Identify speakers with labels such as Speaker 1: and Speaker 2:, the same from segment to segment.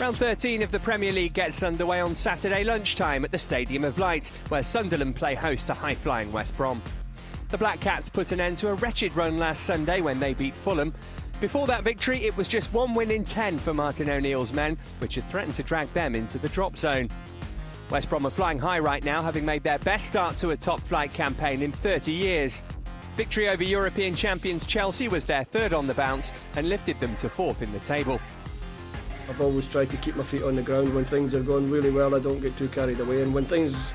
Speaker 1: Round 13 of the Premier League gets underway on Saturday lunchtime at the Stadium of Light, where Sunderland play host to high-flying West Brom. The Black Cats put an end to a wretched run last Sunday when they beat Fulham. Before that victory, it was just 1 win in 10 for Martin O'Neill's men, which had threatened to drag them into the drop zone. West Brom are flying high right now, having made their best start to a top-flight campaign in 30 years. Victory over European champions Chelsea was their third on the bounce and lifted them to fourth in the table.
Speaker 2: I've always tried to keep my feet on the ground. When things are going really well, I don't get too carried away, and when things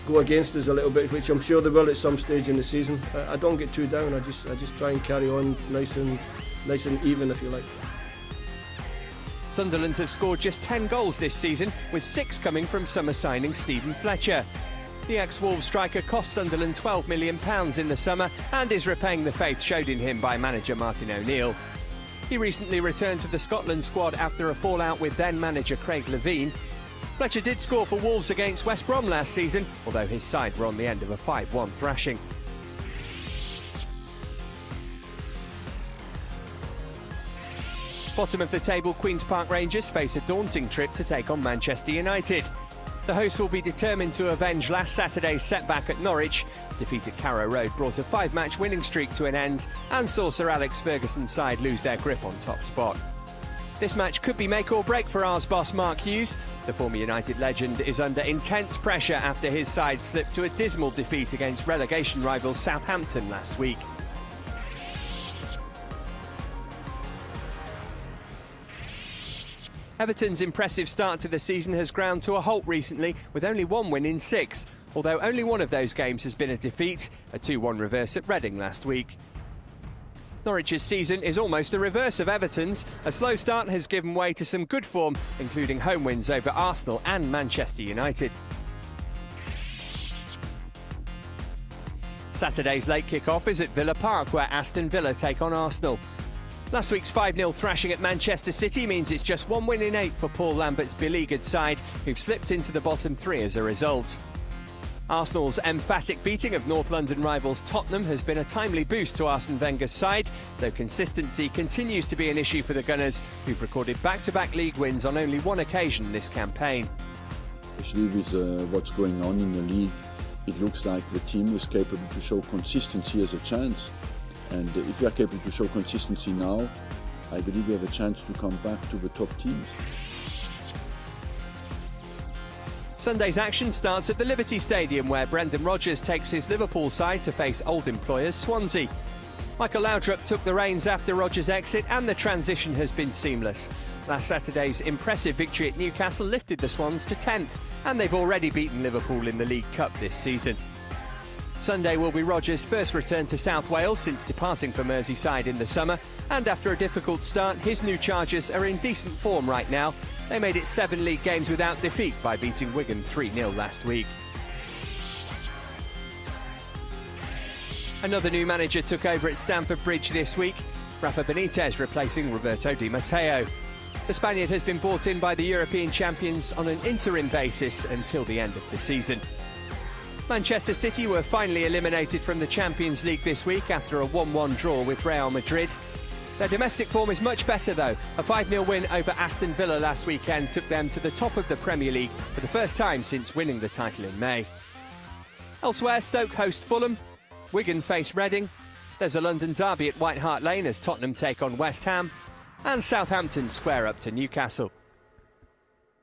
Speaker 2: go against us a little bit, which I'm sure they will at some stage in the season, I don't get too down. I just try and carry on nice and even, if you like.
Speaker 1: Sunderland have scored just 10 goals this season, with 6 coming from summer signing Stephen Fletcher. The ex-Wolves striker cost Sunderland £12 million in the summer and is repaying the faith showed in him by manager Martin O'Neill. He recently returned to the Scotland squad after a fallout with then-manager Craig Levein. Fletcher did score for Wolves against West Brom last season, although his side were on the end of a 5-1 thrashing. Bottom of the table, Queen's Park Rangers face a daunting trip to take on Manchester United. The hosts will be determined to avenge last Saturday's setback at Norwich. Defeat at Carrow Road brought a 5-match winning streak to an end and saw Sir Alex Ferguson's side lose their grip on top spot. This match could be make or break for Ars boss Mark Hughes. The former United legend is under intense pressure after his side slipped to a dismal defeat against relegation rivals Southampton last week. Everton's impressive start to the season has ground to a halt recently, with only 1 win in 6, although only one of those games has been a defeat, a 2-1 reverse at Reading last week. Norwich's season is almost the reverse of Everton's. A slow start has given way to some good form, including home wins over Arsenal and Manchester United. Saturday's late kick-off is at Villa Park, where Aston Villa take on Arsenal. Last week's 5-0 thrashing at Manchester City means it's just 1 win in 8 for Paul Lambert's beleaguered side, who've slipped into the bottom 3 as a result. Arsenal's emphatic beating of North London rivals Tottenham has been a timely boost to Arsene Wenger's side, though consistency continues to be an issue for the Gunners, who've recorded back-to-back league wins on only one occasion this campaign.
Speaker 3: Especially with what's going on in the league, it looks like the team is capable to show consistency as a chance. And if we are capable to show consistency now, I believe we have a chance to come back to the top teams.
Speaker 1: Sunday's action starts at the Liberty Stadium, where Brendan Rodgers takes his Liverpool side to face old employers Swansea. Michael Laudrup took the reins after Rodgers' exit, and the transition has been seamless. Last Saturday's impressive victory at Newcastle lifted the Swans to 10th, and they've already beaten Liverpool in the League Cup this season. Sunday will be Rodgers' first return to South Wales since departing for Merseyside in the summer, and after a difficult start, his new Chargers are in decent form right now. They made it 7 league games without defeat by beating Wigan 3-0 last week. Another new manager took over at Stamford Bridge this week, Rafa Benitez replacing Roberto Di Matteo. The Spaniard has been brought in by the European champions on an interim basis until the end of the season. Manchester City were finally eliminated from the Champions League this week after a 1-1 draw with Real Madrid. Their domestic form is much better though. A 5-0 win over Aston Villa last weekend took them to the top of the Premier League for the first time since winning the title in May. Elsewhere, Stoke host Fulham, Wigan face Reading, there's a London derby at White Hart Lane as Tottenham take on West Ham, and Southampton square up to Newcastle.